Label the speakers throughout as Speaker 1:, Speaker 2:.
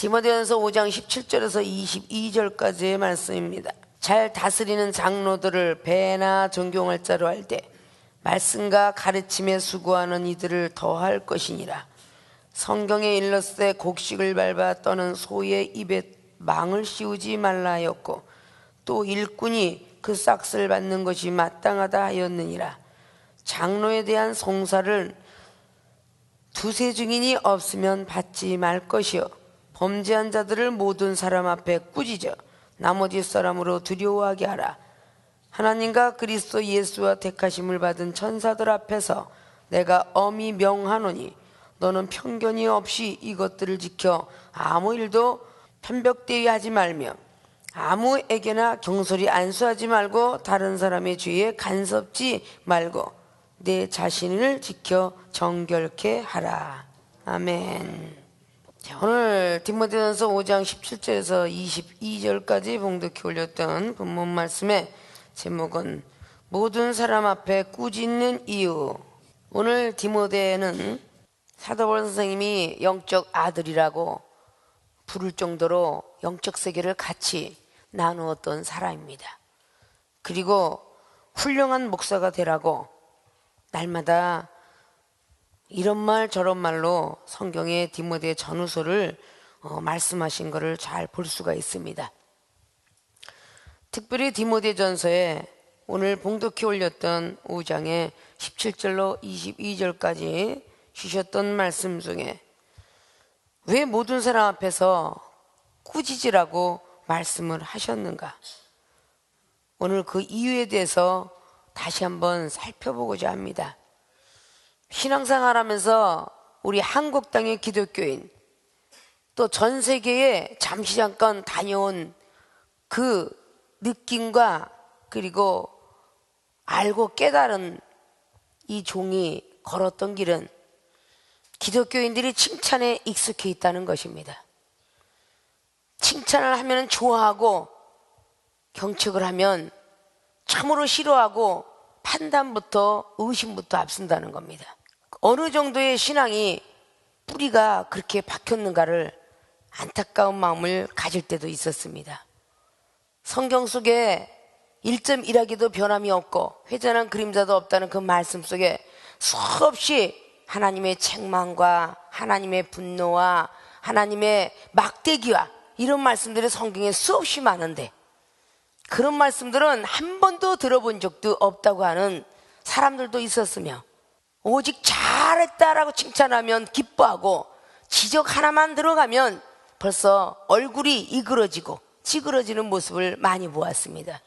Speaker 1: 디모데전서 5장 17절에서 22절까지의 말씀입니다. 잘 다스리는 장로들을 배나 존경할 자로 할 때 말씀과 가르침에 수고하는 이들을 더할 것이니라. 성경에 일렀을 때 곡식을 밟아 떠는 소의 입에 망을 씌우지 말라 하였고 또 일꾼이 그 싹을 받는 것이 마땅하다 하였느니라. 장로에 대한 송사를 두세 증인이 없으면 받지 말 것이요 범죄한 자들을 모든 사람 앞에 꾸짖어 나머지 사람으로 두려워하게 하라. 하나님과 그리스도 예수와 택하심을 받은 천사들 앞에서 내가 엄히 명하노니 너는 편견이 없이 이것들을 지켜 아무 일도 편벽되이 하지 말며 아무에게나 경솔히 안수하지 말고 다른 사람의 죄에 간섭지 말고 내 자신을 지켜 정결케 하라. 아멘. 자, 오늘 디모데전서 5장 17절에서 22절까지 봉독해 올렸던 본문 말씀의 제목은 모든 사람 앞에 꾸짖는 이유. 오늘 디모데는 사도 바울 선생님이 영적 아들이라고 부를 정도로 영적 세계를 같이 나누었던 사람입니다. 그리고 훌륭한 목사가 되라고 날마다 이런 말 저런 말로 성경의 디모데 전후서를 말씀하신 것을 잘 볼 수가 있습니다. 특별히 디모데 전서에 오늘 봉독해 올렸던 5장의 17절로 22절까지 주셨던 말씀 중에 왜 모든 사람 앞에서 꾸짖으라고 말씀을 하셨는가? 오늘 그 이유에 대해서 다시 한번 살펴보고자 합니다. 신앙생활 하면서 우리 한국 땅의 기독교인 또 전 세계에 잠시 잠깐 다녀온 그 느낌과 그리고 알고 깨달은 이 종이 걸었던 길은 기독교인들이 칭찬에 익숙해 있다는 것입니다. 칭찬을 하면 좋아하고 경책을 하면 참으로 싫어하고 판단부터 의심부터 앞선다는 겁니다. 어느 정도의 신앙이 뿌리가 그렇게 박혔는가를 안타까운 마음을 가질 때도 있었습니다. 성경 속에 1.1하기도 변함이 없고 회전한 그림자도 없다는 그 말씀 속에 수없이 하나님의 책망과 하나님의 분노와 하나님의 막대기와 이런 말씀들이 성경에 수없이 많은데 그런 말씀들은 한 번도 들어본 적도 없다고 하는 사람들도 있었으며 오직 잘했다라고 칭찬하면 기뻐하고 지적 하나만 들어가면 벌써 얼굴이 이그러지고 찌그러지는 모습을 많이 보았습니다.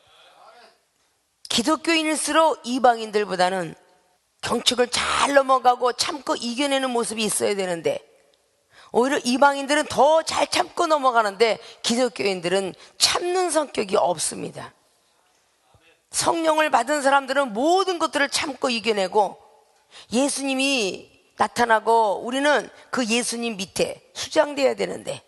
Speaker 1: 기독교인일수록 이방인들보다는 경책을 잘 넘어가고 참고 이겨내는 모습이 있어야 되는데 오히려 이방인들은 더 잘 참고 넘어가는데 기독교인들은 참는 성격이 없습니다. 성령을 받은 사람들은 모든 것들을 참고 이겨내고 예수님이 나타나고 우리는 그 예수님 밑에 수장되어야 되는데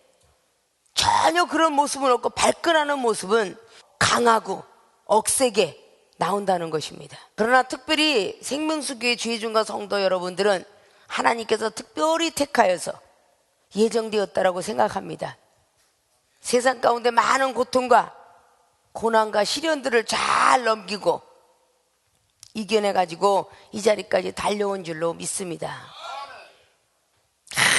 Speaker 1: 전혀 그런 모습은 없고 발끈하는 모습은 강하고 억세게 나온다는 것입니다. 그러나 특별히 생명수교회 주의중과 성도 여러분들은 하나님께서 특별히 택하여서 예정되었다라고 생각합니다. 세상 가운데 많은 고통과 고난과 시련들을 잘 넘기고 이겨내가지고 이 자리까지 달려온 줄로 믿습니다.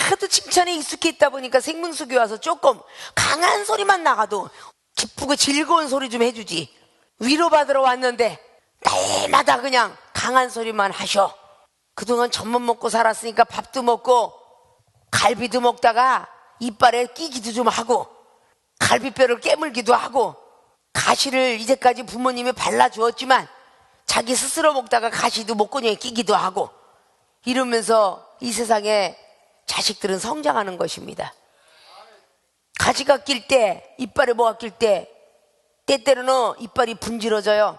Speaker 1: 하도 칭찬에 익숙해 있다 보니까 생명수교회 와서 조금 강한 소리만 나가도 기쁘고 즐거운 소리 좀 해주지 위로받으러 왔는데 날마다 그냥 강한 소리만 하셔. 그동안 젖만 먹고 살았으니까 밥도 먹고 갈비도 먹다가 이빨에 끼기도 좀 하고 갈비뼈를 깨물기도 하고 가시를 이제까지 부모님이 발라주었지만 자기 스스로 먹다가 가시도 목구멍에 끼기도 하고 이러면서 이 세상에 자식들은 성장하는 것입니다. 가시가 낄 때 이빨에 뭐가 낄 때 때때로는 이빨이 분질러져요.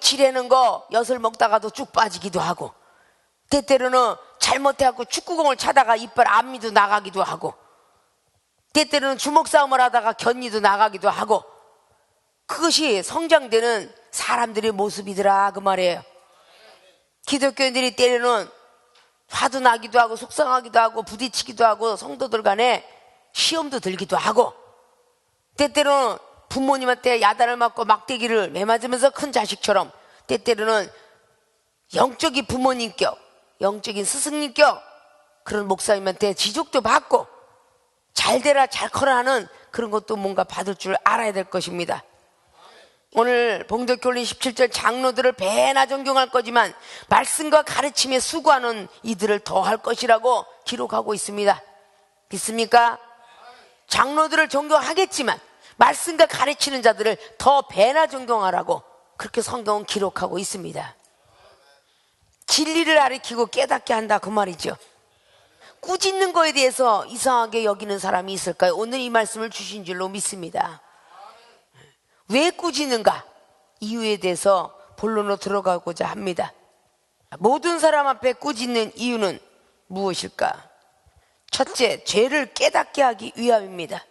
Speaker 1: 치려는 거 엿을 먹다가도 쭉 빠지기도 하고 때때로는 잘못해갖고 축구공을 차다가 이빨 앞니도 나가기도 하고 때때로는 주먹 싸움을 하다가 견니도 나가기도 하고 그것이 성장되는 사람들의 모습이더라 그 말이에요. 기독교인들이 때로는 화도 나기도 하고 속상하기도 하고 부딪히기도 하고 성도들 간에 시험도 들기도 하고, 때때로는 부모님한테 야단을 맞고 막대기를 매맞으면서 큰 자식처럼, 때때로는 영적인 부모님격, 영적인 스승님격, 그런 목사님한테 지적도 받고 잘 되라 잘 커라 하는 그런 것도 뭔가 받을 줄 알아야 될 것입니다. 오늘 봉독교리 17절 장로들을 배나 존경할 거지만 말씀과 가르침에 수고하는 이들을 더할 것이라고 기록하고 있습니다. 믿습니까? 장로들을 존경하겠지만 말씀과 가르치는 자들을 더 배나 존경하라고 그렇게 성경은 기록하고 있습니다. 진리를 가르치고 깨닫게 한다 그 말이죠. 꾸짖는 거에 대해서 이상하게 여기는 사람이 있을까요? 오늘 이 말씀을 주신 줄로 믿습니다. 왜 꾸짖는가? 이유에 대해서 본론으로 들어가고자 합니다. 모든 사람 앞에 꾸짖는 이유는 무엇일까? 첫째, 죄를 깨닫게 하기 위함입니다.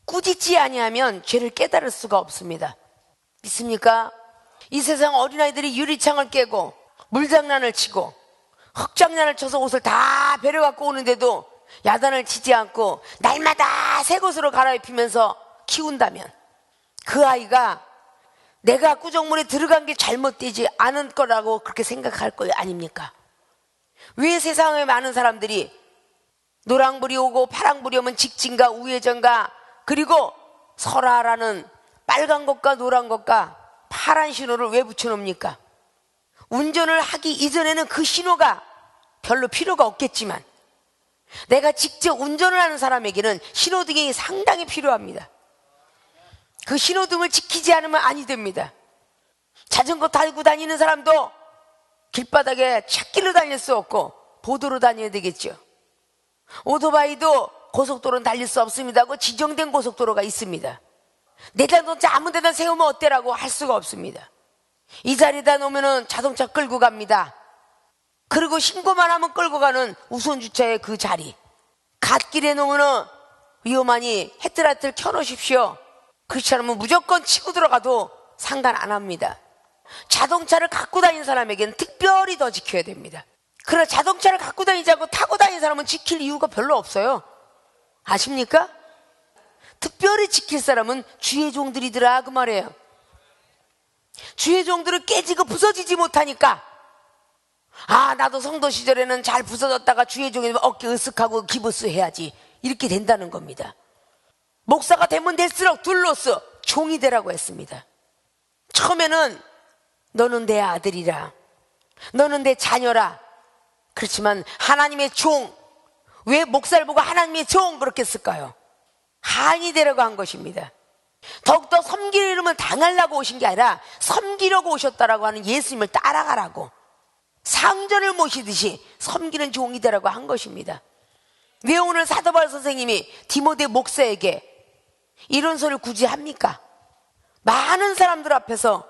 Speaker 1: 꾸짖지 아니하면 죄를 깨달을 수가 없습니다. 믿습니까? 이 세상 어린아이들이 유리창을 깨고 물장난을 치고 흙장난을 쳐서 옷을 다 베려갖고 오는데도 야단을 치지 않고 날마다 새 것으로 갈아입히면서 키운다면 그 아이가 내가 구정물에 들어간 게 잘못되지 않은 거라고 그렇게 생각할 거예요, 아닙니까? 왜 세상에 많은 사람들이 노랑불이 오고 파랑불이 오면 직진과 우회전과 그리고 설화라는 빨간 것과 노란 것과 파란 신호를 왜 붙여놓습니까? 운전을 하기 이전에는 그 신호가 별로 필요가 없겠지만 내가 직접 운전을 하는 사람에게는 신호등이 상당히 필요합니다. 그 신호등을 지키지 않으면 아니 됩니다. 자전거 타고 다니는 사람도 길바닥에 찻길로 다닐 수 없고 보도로 다녀야 되겠죠. 오토바이도 고속도로는 달릴 수 없습니다 하고 지정된 고속도로가 있습니다. 내 자동차 아무 데나 세우면 어때라고 할 수가 없습니다. 이 자리에다 놓으면 자동차 끌고 갑니다. 그리고 신고만 하면 끌고 가는 우선주차의 그 자리, 갓길에 놓으면 위험하니 헤드라이트를 켜놓으십시오. 그렇지 않으면 무조건 치고 들어가도 상관 안 합니다. 자동차를 갖고 다니는 사람에게는 특별히 더 지켜야 됩니다. 그러나 자동차를 갖고 다니지 않고 타고 다니는 사람은 지킬 이유가 별로 없어요. 아십니까? 특별히 지킬 사람은 주의 종들이더라 그 말이에요. 주의 종들은 깨지고 부서지지 못하니까 나도 성도 시절에는 잘 부서졌다가 주의 종이 어깨 으쓱하고 기부스 해야지 이렇게 된다는 겁니다. 목사가 되면 될수록 둘로서 종이 되라고 했습니다. 처음에는 너는 내 아들이라, 너는 내 자녀라. 그렇지만 하나님의 종, 왜 목사를 보고 하나님의 종 그렇게 쓸까요? 한이 되려고 한 것입니다. 더욱더 섬기려면 당하려고 오신 게 아니라 섬기려고 오셨다라고 하는 예수님을 따라가라고 상전을 모시듯이 섬기는 종이 되라고 한 것입니다. 왜 오늘 사도 바울 선생님이 디모데 목사에게 이런 소리를 굳이 합니까? 많은 사람들 앞에서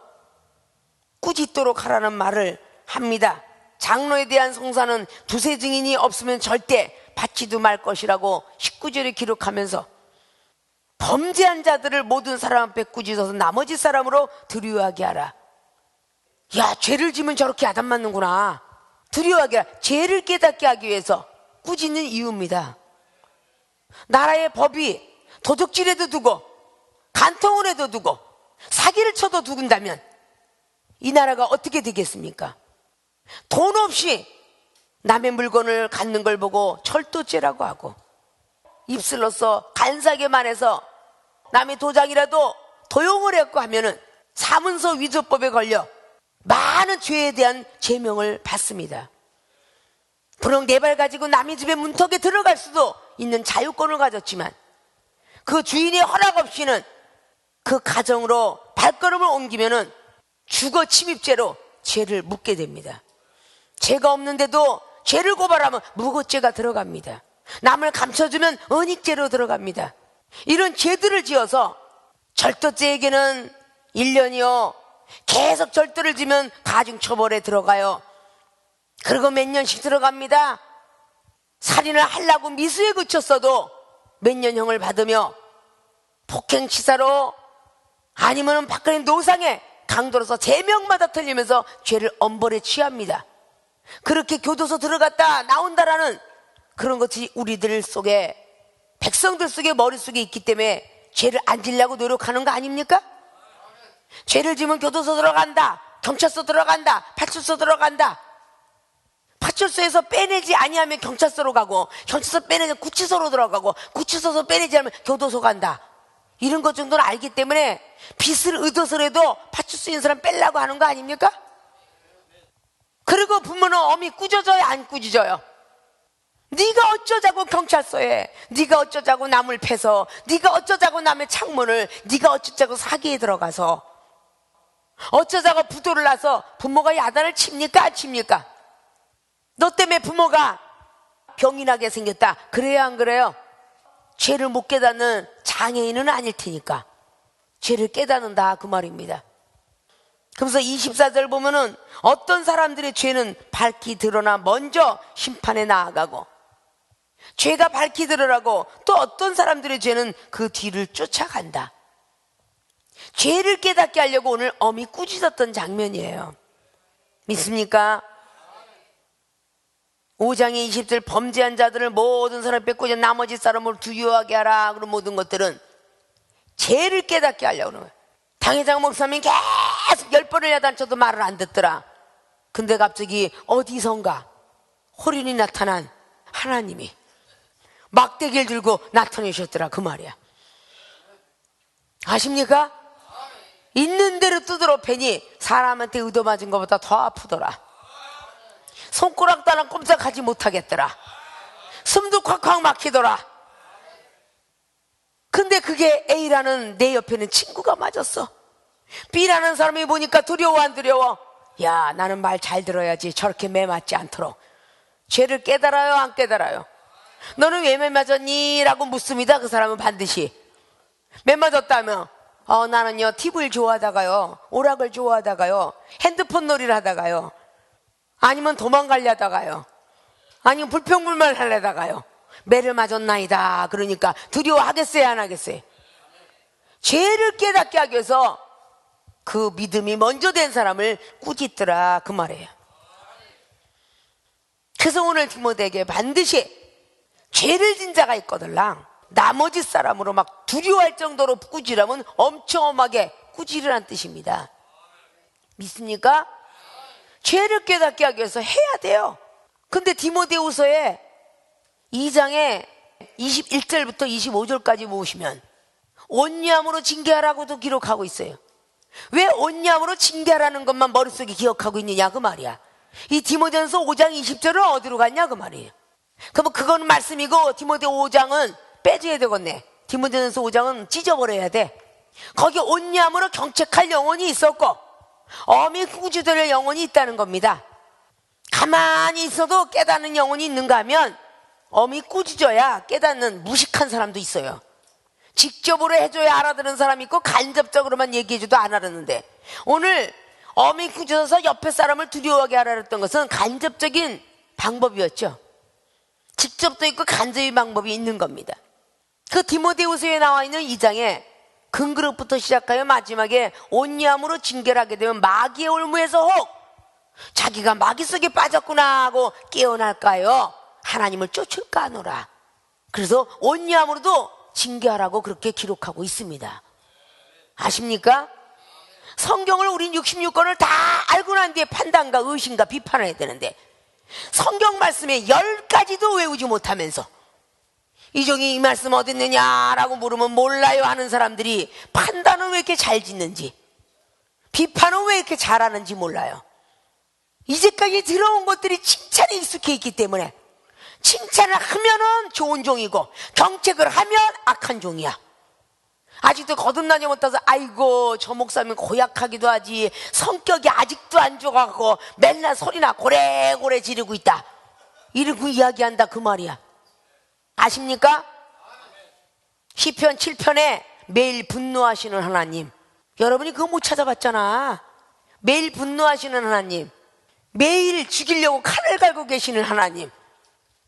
Speaker 1: 꾸짖도록 하라는 말을 합니다. 장로에 대한 송사는 두세 증인이 없으면 절대 받지도 말 것이라고 19절에 기록하면서 범죄한 자들을 모든 사람 앞에 꾸짖어서 나머지 사람으로 두려워하게 하라. 야, 죄를 지면 저렇게 야단 맞는구나. 두려워하게 하라. 죄를 깨닫게 하기 위해서 꾸짖는 이유입니다. 나라의 법이 도둑질해도 두고 간통을 해도 두고 사기를 쳐도 두근다면 이 나라가 어떻게 되겠습니까? 돈 없이 남의 물건을 갖는 걸 보고 철도죄라고 하고 입술로서 간사하게만 해서 남의 도장이라도 도용을 했고 하면은 사문서 위조법에 걸려 많은 죄에 대한 제명을 받습니다. 분홍 네 발 가지고 남의 집에 문턱에 들어갈 수도 있는 자유권을 가졌지만 그 주인의 허락 없이는 그 가정으로 발걸음을 옮기면은 주거 침입죄로 죄를 묻게 됩니다. 죄가 없는데도 죄를 고발하면 무고죄가 들어갑니다. 남을 감춰주면 은닉죄로 들어갑니다. 이런 죄들을 지어서 절도죄에게는 1년이요 계속 절도를 지면 가중처벌에 들어가요. 그리고 몇 년씩 들어갑니다. 살인을 하려고 미수에 그쳤어도 몇 년형을 받으며 폭행치사로 아니면 박근혜 노상에 강도로서 제명마다 틀리면서 죄를 엄벌에 취합니다. 그렇게 교도소 들어갔다 나온다라는 그런 것이 우리들 속에 백성들 속에 머릿속에 있기 때문에 죄를 안 지려고 노력하는 거 아닙니까? 죄를 지면 교도소 들어간다, 경찰서 들어간다, 파출소 들어간다. 파출소에서 빼내지 아니하면 경찰서로 가고, 경찰서 빼내면 구치소로 들어가고, 구치소에서 빼내지 않으면 교도소 간다. 이런 것 정도는 알기 때문에 빚을 얻어서라도 파출소에 있는 사람 빼려고 하는 거 아닙니까? 그리고 부모는 어미 꾸짖어요, 안 꾸짖어요? 네가 어쩌자고 경찰서에, 네가 어쩌자고 남을 패서, 네가 어쩌자고 남의 창문을, 네가 어쩌자고 사기에 들어가서, 어쩌자고 부도를 나서 부모가 야단을 칩니까, 안 칩니까? 너 때문에 부모가 병이 나게 생겼다. 그래요, 안 그래요? 죄를 못 깨닫는 장애인은 아닐 테니까 죄를 깨닫는다, 그 말입니다. 그래서 24절 보면은 어떤 사람들의 죄는 밝히 드러나 먼저 심판에 나아가고, 죄가 밝히 드러나고 또 어떤 사람들의 죄는 그 뒤를 쫓아간다. 죄를 깨닫게 하려고 오늘 어미 꾸짖었던 장면이에요. 믿습니까? 5장의 20절, 범죄한 자들을 모든 사람 뺏고 나머지 사람을 두려워하게 하라. 그런 모든 것들은 죄를 깨닫게 하려고 그러는 거예요. 당회장 목사님이 계속 10번을 야단쳐도 말을 안 듣더라. 근데 갑자기 어디선가 호련히 나타난 하나님이 막대기를 들고 나타내셨더라, 그 말이야. 아십니까? 있는 대로 두드러 패니 사람한테 얻어맞은 것보다 더 아프더라. 손가락 따라 꼼짝하지 못하겠더라. 숨도 콱콱 막히더라. 근데 그게 A라는 내 옆에는 친구가 맞았어. B라는 사람이 보니까 두려워, 안 두려워? 야, 나는 말 잘 들어야지 저렇게 매 맞지 않도록. 죄를 깨달아요, 안 깨달아요? 너는 왜 매 맞았니? 라고 묻습니다. 그 사람은 반드시. 매 맞았다며? 나는요 TV를 좋아하다가요, 오락을 좋아하다가요, 핸드폰 놀이를 하다가요, 아니면 도망가려다가요, 아니면 불평불만 하려다가요 매를 맞았나이다. 그러니까 두려워하겠어요, 안 하겠어요? 죄를 깨닫게 하기 위해서 그 믿음이 먼저 된 사람을 꾸짖더라, 그 말이에요. 그래서 오늘 디모데에게 반드시 죄를 진 자가 있거들랑 나머지 사람으로 막 두려워할 정도로 꾸지라면 엄청 엄하게 꾸지르란 뜻입니다. 믿습니까? 죄를 깨닫게 하기 위해서 해야 돼요. 근데 디모데후서에 2장에 21절부터 25절까지 보시면 온유함으로 징계하라고도 기록하고 있어요. 왜 온유함으로 징계하라는 것만 머릿속에 기억하고 있느냐, 그 말이야. 이 디모데전서 5장 20절은 어디로 갔냐, 그 말이에요. 그럼 그건 말씀이고 디모데 5장은 빼줘야 되겠네. 디모데전서 5장은 찢어버려야 돼. 거기 온유함으로 경책할 영혼이 있었고 어미 꾸짖을 영혼이 있다는 겁니다. 가만히 있어도 깨닫는 영혼이 있는가 하면 어미 꾸짖어야 깨닫는 무식한 사람도 있어요. 직접으로 해줘야 알아듣는 사람이 있고 간접적으로만 얘기해줘도 안 알았는데, 오늘 어미 꾸짖어서 옆에 사람을 두려워하게 알아듣던 것은 간접적인 방법이었죠. 직접도 있고 간접의 방법이 있는 겁니다. 그 디모데후서에 나와 있는 2장에 근그릇부터 시작하여 마지막에 온유함으로 징계를 하게 되면 마귀의 올무에서 혹 자기가 마귀 속에 빠졌구나 하고 깨어날까요? 하나님을 쫓을까 하노라. 그래서 온유함으로도 징계하라고 그렇게 기록하고 있습니다. 아십니까? 성경을 우린 66권을 다 알고 난 뒤에 판단과 의심과 비판을 해야 되는데, 성경 말씀에 10가지도 외우지 못하면서 이종이 이 말씀 어디 있느냐라고 물으면 몰라요 하는 사람들이 판단은 왜 이렇게 잘 짓는지, 비판은 왜 이렇게 잘하는지 몰라요. 이제까지 들어온 것들이 칭찬에 익숙해 있기 때문에 칭찬을 하면은 좋은 종이고 경책을 하면 악한 종이야. 아직도 거듭나지 못해서 아이고 저 목사님 고약하기도 하지 성격이 아직도 안 좋아갖고 맨날 소리나 고래고래 지르고 있다, 이러고 이야기한다, 그 말이야. 아십니까? 시편 7편에 매일 분노하시는 하나님, 여러분이 그거 못 찾아봤잖아. 매일 분노하시는 하나님, 매일 죽이려고 칼을 갈고 계시는 하나님,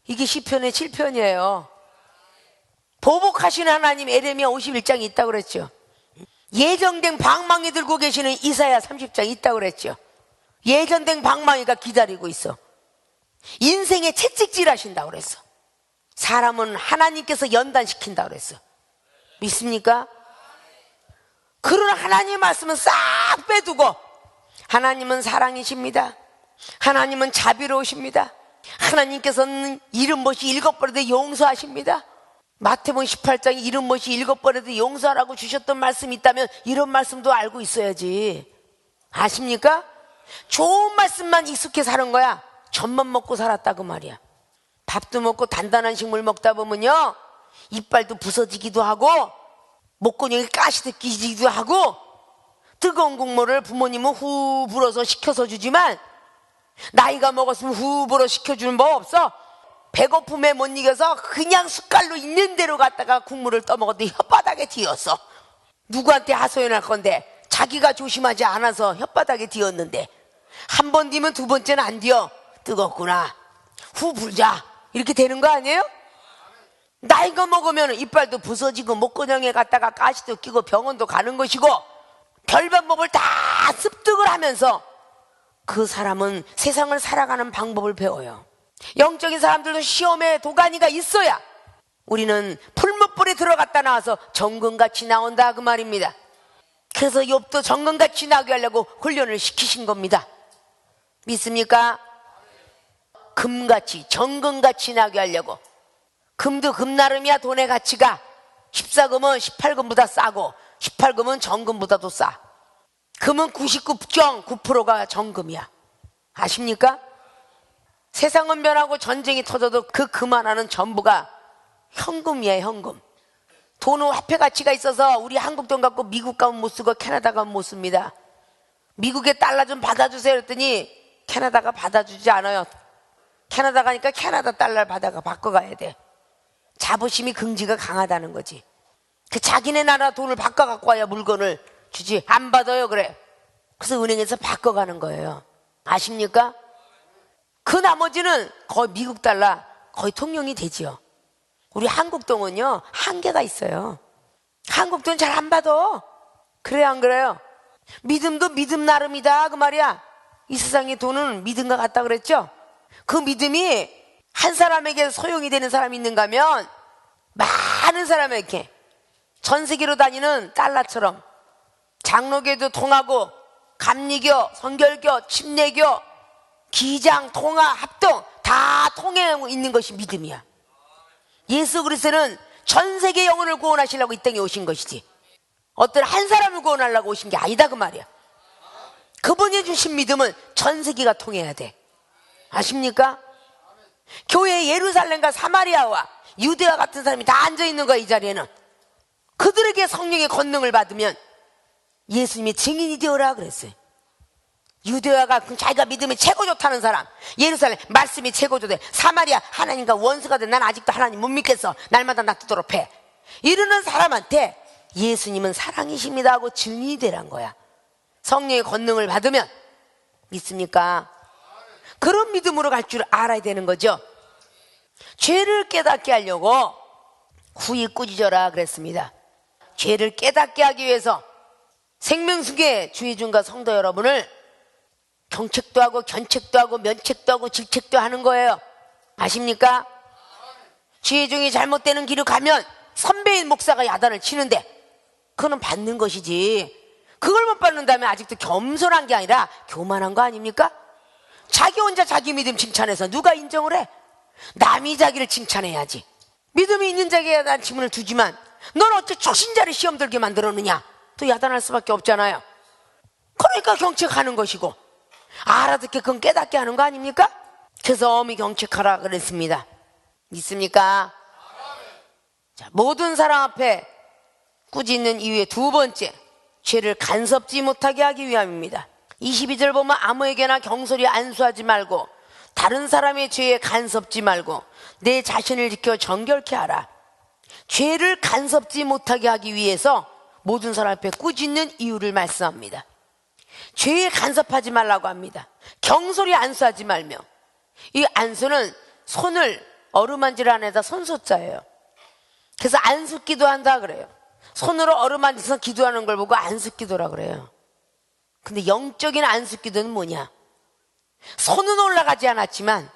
Speaker 1: 이게 시편의 7편이에요. 보복하시는 하나님 에레미야 51장이 있다고 그랬죠. 예정된 방망이 들고 계시는 이사야 30장 있다고 그랬죠. 예정된 방망이가 기다리고 있어. 인생에 채찍질 하신다고 그랬어. 사람은 하나님께서 연단시킨다 그랬어. 믿습니까? 그러나 하나님의 말씀은 싹 빼두고 하나님은 사랑이십니다. 하나님은 자비로우십니다. 하나님께서는 70번씩 7번에도 용서하십니다. 마태복음 18장에 70번씩 7번에도 용서하라고 주셨던 말씀이 있다면 이런 말씀도 알고 있어야지. 아십니까? 좋은 말씀만 익숙해 사는 거야. 젖만 먹고 살았다고 말이야. 밥도 먹고 단단한 식물 먹다 보면요, 이빨도 부서지기도 하고 목구멍에 가시도 끼지기도 하고, 뜨거운 국물을 부모님은 후 불어서 식혀서 주지만 나이가 먹었으면 후 불어 식혀주는 법 없어. 배고픔에 못 이겨서 그냥 숟갈로 있는 대로 갖다가 국물을 떠먹었더니 혓바닥에 뒤었어. 누구한테 하소연할 건데? 자기가 조심하지 않아서 혓바닥에 뒤었는데 한 번 뒤면 두 번째는 안 뒤어. 뜨겁구나, 후 불자, 이렇게 되는 거 아니에요? 나이가 먹으면 이빨도 부서지고 목구멍에 갖다가 가시도 끼고 병원도 가는 것이고 별 방법을 다 습득을 하면서 그 사람은 세상을 살아가는 방법을 배워요. 영적인 사람들도 시험에 도가니가 있어야 우리는 풀무불에 들어갔다 나와서 정금같이 나온다 그 말입니다. 그래서 욥도 정금같이 나게 하려고 훈련을 시키신 겁니다. 믿습니까? 금같이 정금같이 나게 하려고. 금도 금 나름이야. 돈의 가치가 14금은 18금보다 싸고 18금은 정금보다도 싸. 금은 99.9%가 정금이야. 아십니까? 세상은 변하고 전쟁이 터져도 그 금 하나는 전부가 현금이에요. 현금. 돈은 화폐 가치가 있어서 우리 한국 돈 갖고 미국 가면 못 쓰고 캐나다 가면 못 씁니다. 미국에 달러 좀 받아주세요 그랬더니 캐나다가 받아주지 않아요. 캐나다 가니까 캐나다 달러를 받아가 바꿔가야 돼. 자부심이 긍지가 강하다는 거지. 그 자기네 나라 돈을 바꿔갖고 와야 물건을 주지. 안 받아요 그래. 그래서 은행에서 바꿔가는 거예요. 아십니까? 그 나머지는 거의 미국 달러 거의 통용이 되지요. 우리 한국 돈은요 한계가 있어요. 한국 돈 잘 안 받아. 그래요 안 그래요? 믿음도 믿음 나름이다 그 말이야. 이 세상의 돈은 믿음과 같다 그랬죠? 그 믿음이 한 사람에게 소용이 되는 사람이 있는가 하면 많은 사람에게, 전 세계로 다니는 달러처럼 장로교도 통하고 감리교, 선결교, 침례교, 기장, 통화, 합동 다 통해 있는 것이 믿음이야. 예수 그리스도는 전 세계 영혼을 구원하시려고 이 땅에 오신 것이지 어떤 한 사람을 구원하려고 오신 게 아니다 그 말이야. 그분이 주신 믿음은 전 세계가 통해야 돼. 아십니까? 교회 예루살렘과 사마리아와 유대와 같은 사람이 다 앉아있는 거야. 이 자리에는 그들에게 성령의 권능을 받으면 예수님이 증인이 되어라 그랬어요. 유대와가 자기가 믿음이 최고 좋다는 사람, 예루살렘 말씀이 최고 좋대, 사마리아 하나님과 원수가 돼 난 아직도 하나님 못 믿겠어 날마다 낫도록 패, 이러는 사람한테 예수님은 사랑이십니다 하고 증인이 되란 거야. 성령의 권능을 받으면. 믿습니까? 그런 믿음으로 갈 줄 알아야 되는 거죠. 죄를 깨닫게 하려고 후히 꾸짖어라 그랬습니다. 죄를 깨닫게 하기 위해서 생명수계 주의중과 성도 여러분을 경책도 하고 견책도 하고 면책도 하고 질책도 하는 거예요. 아십니까? 주의중이 잘못되는 길을 가면 선배인 목사가 야단을 치는데 그거는 받는 것이지, 그걸 못 받는다면 아직도 겸손한 게 아니라 교만한 거 아닙니까? 자기 혼자 자기 믿음 칭찬해서 누가 인정을 해? 남이 자기를 칭찬해야지. 믿음이 있는 자에게 난 질문을 두지만 넌 어째 초신자를 시험 들게 만들었느냐? 또 야단할 수밖에 없잖아요. 그러니까 경책하는 것이고 알아듣게 그건 깨닫게 하는 거 아닙니까? 그래서 엄히 경책하라 그랬습니다. 믿습니까? 자, 모든 사람 앞에 꾸짖는 이유의 두 번째, 죄를 간섭지 못하게 하기 위함입니다. 22절 보면 아무에게나 경솔히 안수하지 말고 다른 사람의 죄에 간섭지 말고 내 자신을 지켜 정결케 하라. 죄를 간섭지 못하게 하기 위해서 모든 사람 앞에 꾸짖는 이유를 말씀합니다. 죄에 간섭하지 말라고 합니다. 경솔히 안수하지 말며, 이 안수는 손을 어루만질 안에다 손소자예요. 그래서 안수기도 한다 그래요. 손으로 어루만져서 기도하는 걸 보고 안수기도라 그래요. 근데 영적인 안수기도는 뭐냐? 손은 올라가지 않았지만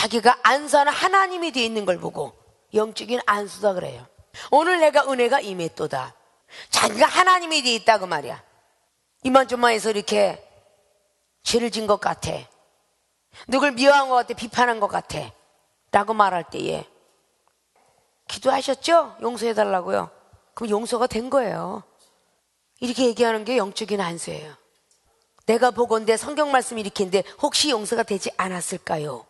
Speaker 1: 자기가 안수하는 하나님이 되어 있는 걸 보고 영적인 안수다 그래요. 오늘 내가 은혜가 임했도다. 자기가 하나님이 되어 있다 그 말이야. 이만저만해서 이렇게 죄를 진 것 같아, 누굴 미워한 것 같아, 비판한 것 같아 라고 말할 때에 기도하셨죠? 용서해달라고요. 그럼 용서가 된 거예요. 이렇게 얘기하는 게 영적인 안수예요. 내가 보건대 성경 말씀이 이렇게 있는데 혹시 용서가 되지 않았을까요?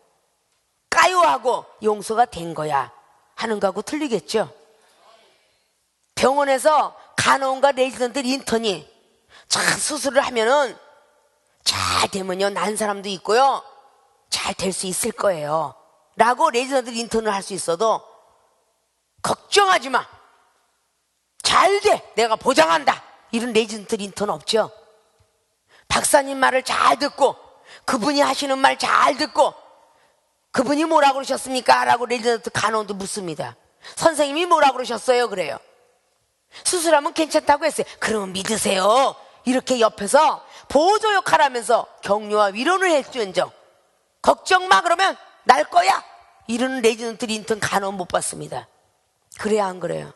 Speaker 1: 까요 하고 용서가 된 거야 하는 거하고 틀리겠죠? 병원에서 간호원과 레지던트 인턴이 참 수술을 하면은 잘 되면요 난 사람도 있고요 잘 될 수 있을 거예요 라고 레지던트 인턴을 할 수 있어도 걱정하지 마, 잘 돼, 내가 보장한다, 이런 레지던트 인턴 없죠? 박사님 말을 잘 듣고 그분이 하시는 말 잘 듣고 그분이 뭐라고 그러셨습니까? 라고 레지던트 간호원도 묻습니다. 선생님이 뭐라고 그러셨어요? 그래요. 수술하면 괜찮다고 했어요. 그러면 믿으세요. 이렇게 옆에서 보조 역할 하면서 격려와 위로를 해주는정 걱정 마 그러면 날 거야 이러는 레지던트 인턴 간호원 못 봤습니다. 그래야 안 그래요?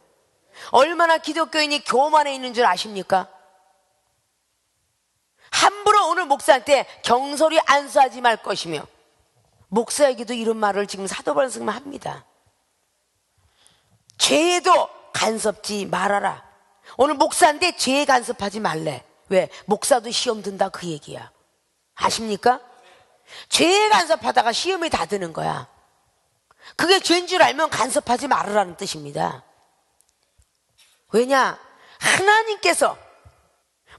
Speaker 1: 얼마나 기독교인이 교만해 있는 줄 아십니까? 함부로 오늘 목사한테 경솔히 안수하지 말 것이며 목사에게도 이런 말을 지금 사도 바울 선생님은 합니다. 죄에도 간섭지 말아라. 오늘 목사인데 죄에 간섭하지 말래. 왜? 목사도 시험 든다 그 얘기야. 아십니까? 죄에 간섭하다가 시험이 다 드는 거야. 그게 죄인 줄 알면 간섭하지 말으라는 뜻입니다. 왜냐? 하나님께서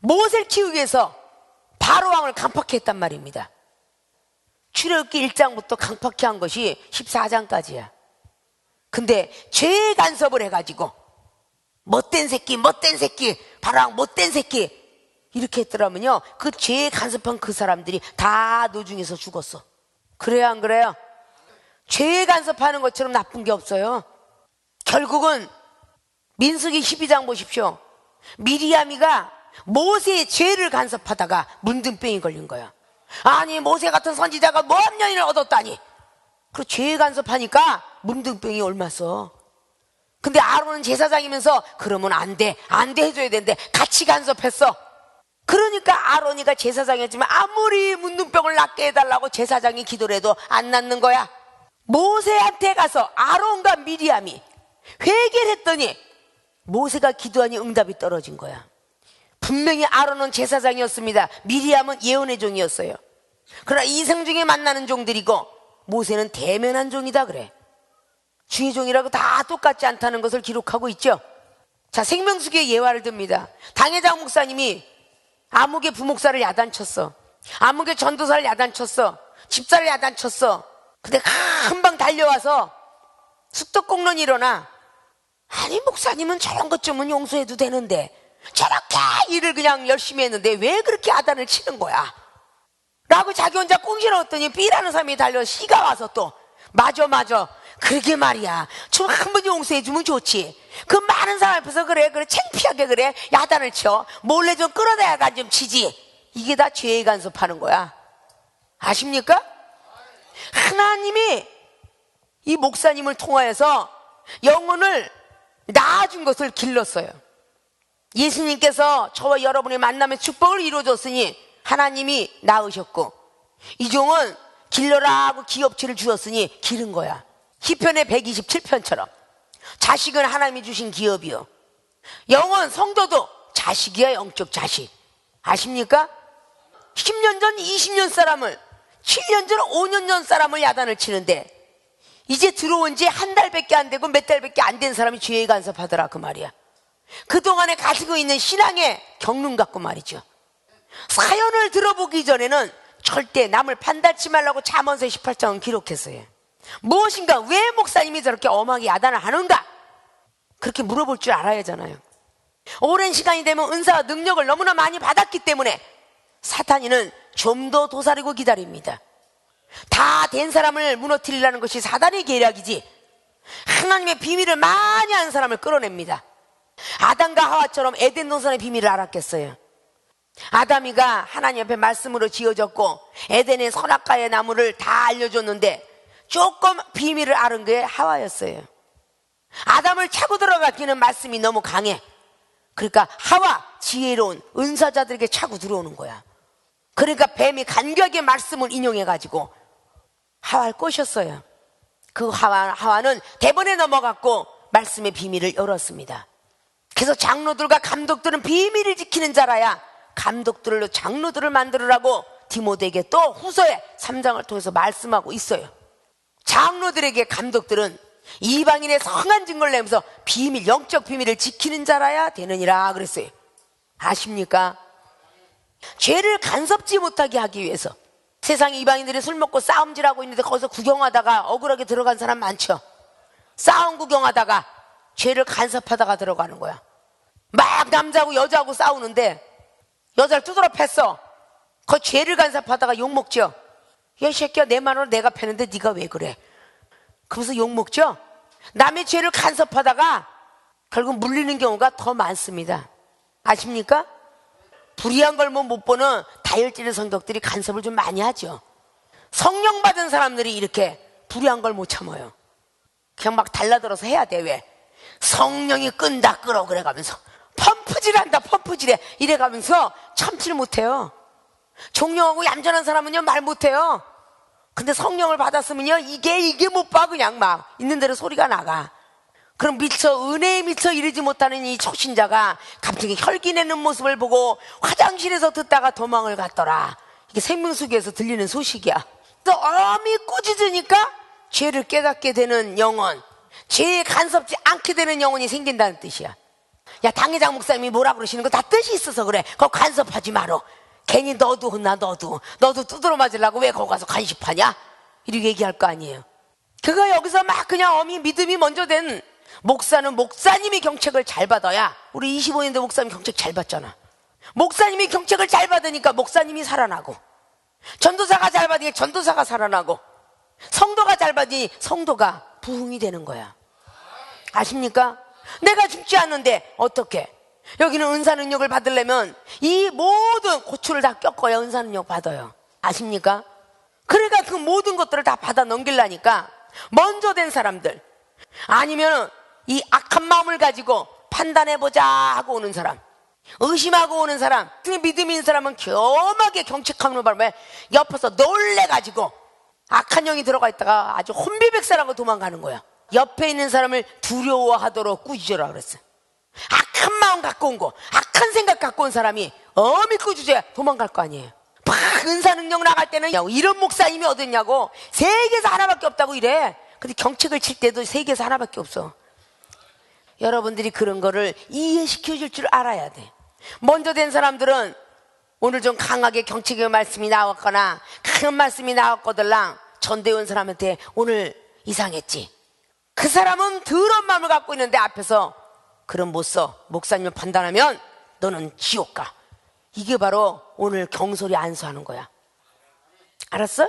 Speaker 1: 모세를 키우기 위해서 바로왕을 강팍히 했단 말입니다. 출애굽기 1장부터 강팍히 한 것이 14장까지야. 근데 죄에 간섭을 해가지고 못된 새끼 바로왕 못된 새끼 이렇게 했더라면요 그 죄에 간섭한 그 사람들이 다 노중에서 죽었어. 그래요 안 그래요? 죄에 간섭하는 것처럼 나쁜 게 없어요. 결국은 민수기 12장 보십시오. 미리암이가 모세의 죄를 간섭하다가 문둥병이 걸린 거야. 아니 모세 같은 선지자가 뭐한 년을 얻었다니. 그 죄에 간섭하니까 문둥병이 옮았어. 근데 아론은 제사장이면서 그러면 안 돼 해줘야 되는데 같이 간섭했어. 그러니까 아론이가 제사장이었지만 아무리 문둥병을 낫게 해달라고 제사장이 기도를 해도 안 낫는 거야. 모세한테 가서 아론과 미리암이 회개를 했더니 모세가 기도하니 응답이 떨어진 거야. 분명히 아론은 제사장이었습니다. 미리암은 예언의 종이었어요. 그러나 이생 중에 만나는 종들이고 모세는 대면한 종이다 그래. 주의 종이라고 다 똑같지 않다는 것을 기록하고 있죠. 자, 생명수기의 예화를 듭니다. 당회장 목사님이 아무개 부목사를 야단쳤어. 아무개 전도사를 야단쳤어. 집사를 야단쳤어. 근데 금방 달려와서 쑥떡공론이 일어나. 아니 목사님은 저런 것 좀은 용서해도 되는데 저렇게 일을 그냥 열심히 했는데 왜 그렇게 야단을 치는 거야? 라고 자기 혼자 꿍시러웠더니 B라는 사람이 달려서 C가 와서 또 맞아 그러게 말이야. 좀 한 번 용서해주면 좋지. 그 많은 사람 앞에서 그래 창피하게 그래 야단을 쳐. 몰래 좀 끌어다가 좀 치지. 이게 다 죄에 간섭하는 거야. 아십니까? 하나님이 이 목사님을 통하여서 영혼을 낳아준 것을 길렀어요. 예수님께서 저와 여러분의 만남의 축복을 이루어줬으니 하나님이 낳으셨고 이 종은 길러라 하고 기업체를 주었으니 기른 거야. 시편의 127편처럼 자식은 하나님이 주신 기업이요, 영혼 성도도 자식이야. 영적 자식. 아십니까? 10년 전 20년 사람을 7년 전 5년 전 사람을 야단을 치는데 이제 들어온 지 한 달밖에 안 되고 몇 달밖에 안 된 사람이 죄에 간섭하더라 그 말이야. 그동안에 가지고 있는 신앙의 경륜 갖고 말이죠. 사연을 들어보기 전에는 절대 남을 판단치 말라고 잠언서 18장은 기록했어요. 무엇인가 왜 목사님이 저렇게 엄하게 야단을 하는가 그렇게 물어볼 줄 알아야 하잖아요. 오랜 시간이 되면 은사와 능력을 너무나 많이 받았기 때문에 사탄이는 좀 더 도사리고 기다립니다. 다 된 사람을 무너뜨리려는 것이 사단의 계략이지 하나님의 비밀을 많이 아는 사람을 끌어냅니다. 아담과 하와처럼 에덴 동산의 비밀을 알았겠어요? 아담이가 하나님 앞에 말씀으로 지어졌고 에덴의 선악과의 나무를 다 알려줬는데 조금 비밀을 알은 게 하와였어요. 아담을 차고 들어가기는 말씀이 너무 강해. 그러니까 하와, 지혜로운 은사자들에게 차고 들어오는 거야. 그러니까 뱀이 간격의 말씀을 인용해가지고 하와를 꼬셨어요. 그 하와는 대번에 넘어갔고 말씀의 비밀을 열었습니다. 그래서 장로들과 감독들은 비밀을 지키는 자라야 감독들로 장로들을 만들으라고 디모데에게 또 후서에 3장을 통해서 말씀하고 있어요. 장로들에게 감독들은 이방인의 성한 증거를 내면서 비밀, 영적 비밀을 지키는 자라야 되느니라 그랬어요. 아십니까? 죄를 간섭지 못하게 하기 위해서 세상에 이방인들이 술 먹고 싸움질하고 있는데 거기서 구경하다가 억울하게 들어간 사람 많죠. 싸움 구경하다가 죄를 간섭하다가 들어가는 거야. 막 남자하고 여자하고 싸우는데 여자를 두드러 팼어. 그 죄를 간섭하다가 욕먹죠. 야, 이 새끼야, 내 말로 내가 패는데 네가 왜 그래? 그러면서 욕먹죠. 남의 죄를 간섭하다가 결국 물리는 경우가 더 많습니다. 아십니까? 불의한 걸 못 보는 다혈질의 성격들이 간섭을 좀 많이 하죠. 성령 받은 사람들이 이렇게 불의한 걸 못 참아요. 그냥 막 달라들어서 해야 돼. 왜? 성령이 끈다 끌어 그래가면서 펌프질한다 펌프질해 이래가면서 참지를 못해요. 종령하고 얌전한 사람은요 말 못해요. 근데 성령을 받았으면요 이게 못 봐. 그냥 막 있는 대로 소리가 나가. 그럼 미처 은혜에 미처 이르지 못하는 이 초신자가 갑자기 혈기 내는 모습을 보고 화장실에서 듣다가 도망을 갔더라. 이게 생명수기에서 들리는 소식이야. 또 어미 꾸짖으니까 죄를 깨닫게 되는 영혼, 죄에 간섭지 않게 되는 영혼이 생긴다는 뜻이야. 야, 당회장 목사님이 뭐라 그러시는 거 다 뜻이 있어서 그래. 그거 간섭하지 마라. 괜히 너도 혼나. 너도 두드러 맞으려고 왜 거기 가서 간섭하냐? 이렇게 얘기할 거 아니에요. 그거 여기서 막 그냥 어미 믿음이 먼저 된 목사는 목사님이 경책을 잘 받아야. 우리 25년대 목사님 경책 잘 받잖아. 목사님이 경책을 잘 받으니까 목사님이 살아나고, 전도사가 잘 받으니까 전도사가 살아나고, 성도가 잘 받으니 성도가 부흥이 되는 거야. 아십니까? 내가 죽지 않는데 어떻게? 여기는 은사 능력을 받으려면 이 모든 고초를 다 겪어야 은사 능력 받아요. 아십니까? 그러니까 그 모든 것들을 다 받아 넘기려니까 먼저 된 사람들, 아니면 이 악한 마음을 가지고 판단해보자 하고 오는 사람, 의심하고 오는 사람, 그 믿음이 있는 사람은 겸하게 경책하는 바람에 옆에서 놀래가지고 악한 영이 들어가 있다가 아주 혼비백산하고 도망가는 거야. 옆에 있는 사람을 두려워하도록 꾸짖으라 그랬어. 악한 마음 갖고 온 거, 악한 생각 갖고 온 사람이 어미 꾸짖어야 도망갈 거 아니에요. 막 은사 능력 나갈 때는 야, 이런 목사님이 어딨냐고, 세계에서 하나밖에 없다고 이래. 근데 경책을 칠 때도 세계에서 하나밖에 없어. 여러분들이 그런 거를 이해시켜 줄 줄 알아야 돼. 먼저 된 사람들은 오늘 좀 강하게 경책의 말씀이 나왔거나 큰 말씀이 나왔거들랑 전대원 사람한테 오늘 이상했지. 그 사람은 더러운 마음을 갖고 있는데 앞에서 그럼 못 써. 목사님을 판단하면 너는 지옥 가. 이게 바로 오늘 경솔히 안수하는 거야. 알았어?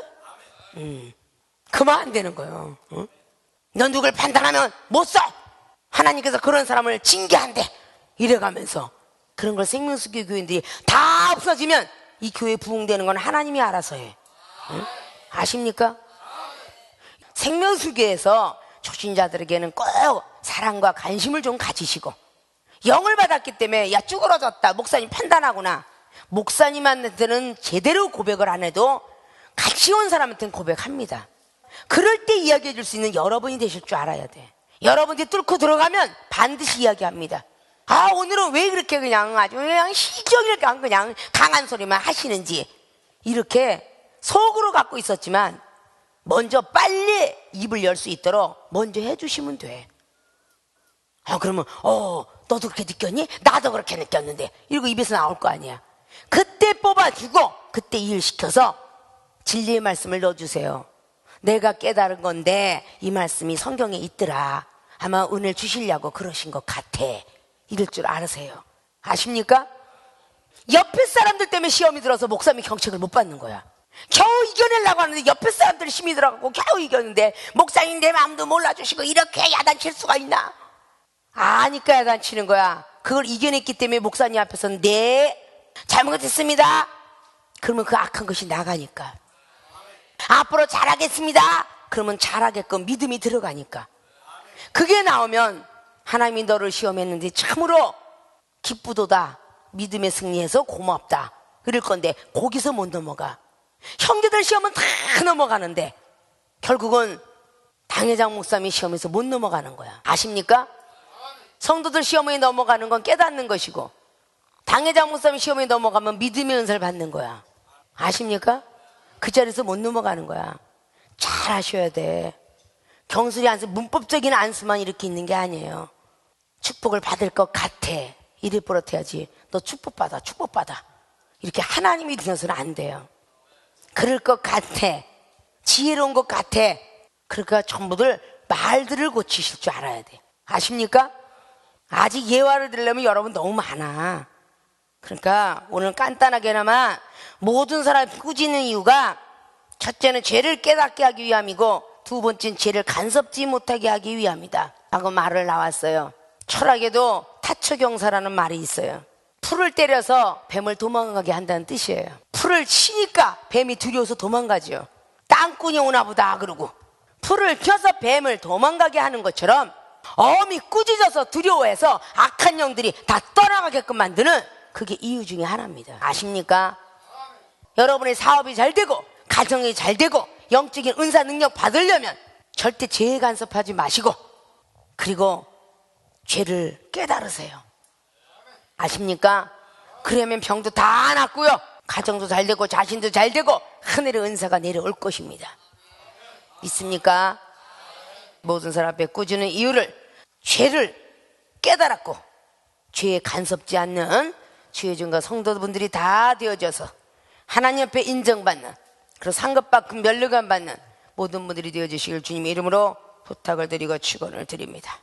Speaker 1: 그만 안 되는 거예요. 응? 너 누굴 판단하면 못 써. 하나님께서 그런 사람을 징계한대. 이래가면서 그런 걸 생명수교 교인들이 다 없어지면 이 교회 부흥되는 건 하나님이 알아서 해. 응? 아십니까? 생명수교에서 초신자들에게는 꼭 사랑과 관심을 좀 가지시고, 영을 받았기 때문에 야 쭈그러졌다 목사님 판단하구나, 목사님한테는 제대로 고백을 안 해도 같이 온 사람한테는 고백합니다. 그럴 때 이야기해 줄 수 있는 여러분이 되실 줄 알아야 돼. 여러분이 뚫고 들어가면 반드시 이야기합니다. 아, 오늘은 왜 그렇게 그냥 아주 그냥 시적이렇게 그냥 강한 소리만 하시는지, 이렇게 속으로 갖고 있었지만 먼저 빨리 입을 열 수 있도록 먼저 해주시면 돼. 그러면 너도 그렇게 느꼈니? 나도 그렇게 느꼈는데, 이러고 입에서 나올 거 아니야. 그때 뽑아주고 그때 일시켜서 진리의 말씀을 넣어주세요. 내가 깨달은 건데 이 말씀이 성경에 있더라. 아마 은혜를 주시려고 그러신 것 같아. 이럴 줄 알으세요. 아십니까? 옆에 사람들 때문에 시험이 들어서 목사님이 경책을 못 받는 거야. 겨우 이겨내려고 하는데 옆에 사람들이 힘이 들어가고 겨우 이겼는데 목사님 내 마음도 몰라주시고 이렇게 야단칠 수가 있나? 아니까 야단치는 거야. 그걸 이겨냈기 때문에 목사님 앞에서는 네 잘못했습니다. 그러면 그 악한 것이 나가니까. 앞으로 잘하겠습니다.
Speaker 2: 그러면 잘하게끔 믿음이 들어가니까. 그게 나오면 하나님이 너를 시험했는데 참으로 기쁘도다, 믿음의 승리해서 고맙다, 그럴 건데 거기서 못 넘어가. 형제들 시험은 다 넘어가는데 결국은 당회장 목사님이 시험에서 못 넘어가는 거야. 아십니까? 성도들 시험에 넘어가는 건 깨닫는 것이고, 당회장 목사님 시험에 넘어가면 믿음의 은사를 받는 거야. 아십니까? 그 자리에서 못 넘어가는 거야. 잘 하셔야 돼. 경술이 안수, 문법적인 안수만 이렇게 있는 게 아니에요. 축복을 받을 것 같아, 이래 버릇해야지. 너 축복받아, 축복받아, 이렇게 하나님이 되어서는 안 돼요. 그럴 것 같아, 지혜로운 것 같아, 그러니까 전부들 말들을 고치실 줄 알아야 돼. 아십니까? 아직 예화를 들으려면 여러분 너무 많아. 그러니까 오늘 간단하게나마 모든 사람이 꾸짖는 이유가, 첫째는 죄를 깨닫게 하기 위함이고, 두 번째는 죄를 간섭지 못하게 하기 위함이다 하고 말을 나왔어요. 철학에도 타처경사라는 말이 있어요. 풀을 때려서 뱀을 도망가게 한다는 뜻이에요. 풀을 치니까 뱀이 두려워서 도망가죠. 땅꾼이 오나 보다 그러고, 풀을 펴서 뱀을 도망가게 하는 것처럼 어미 꾸짖어서 두려워해서 악한 영들이 다 떠나가게끔 만드는, 그게 이유 중에 하나입니다. 아십니까? 여러분의 사업이 잘 되고 가정이 잘 되고 영적인 은사 능력 받으려면 절대 죄에 간섭하지 마시고, 그리고 죄를 깨달으세요. 아십니까? 그러면 병도 다 낫고요, 가정도 잘 되고 자신도 잘 되고 하늘의 은사가 내려올 것입니다. 믿습니까? 모든 사람 앞에 꾸짖는 이유를, 죄를 깨달았고 죄에 간섭지 않는 주의 종과 성도분들이 다 되어져서 하나님 앞에 인정받는, 그리고 상급받고 면류관 받는 모든 분들이 되어주시길 주님의 이름으로 부탁을 드리고 축원을 드립니다.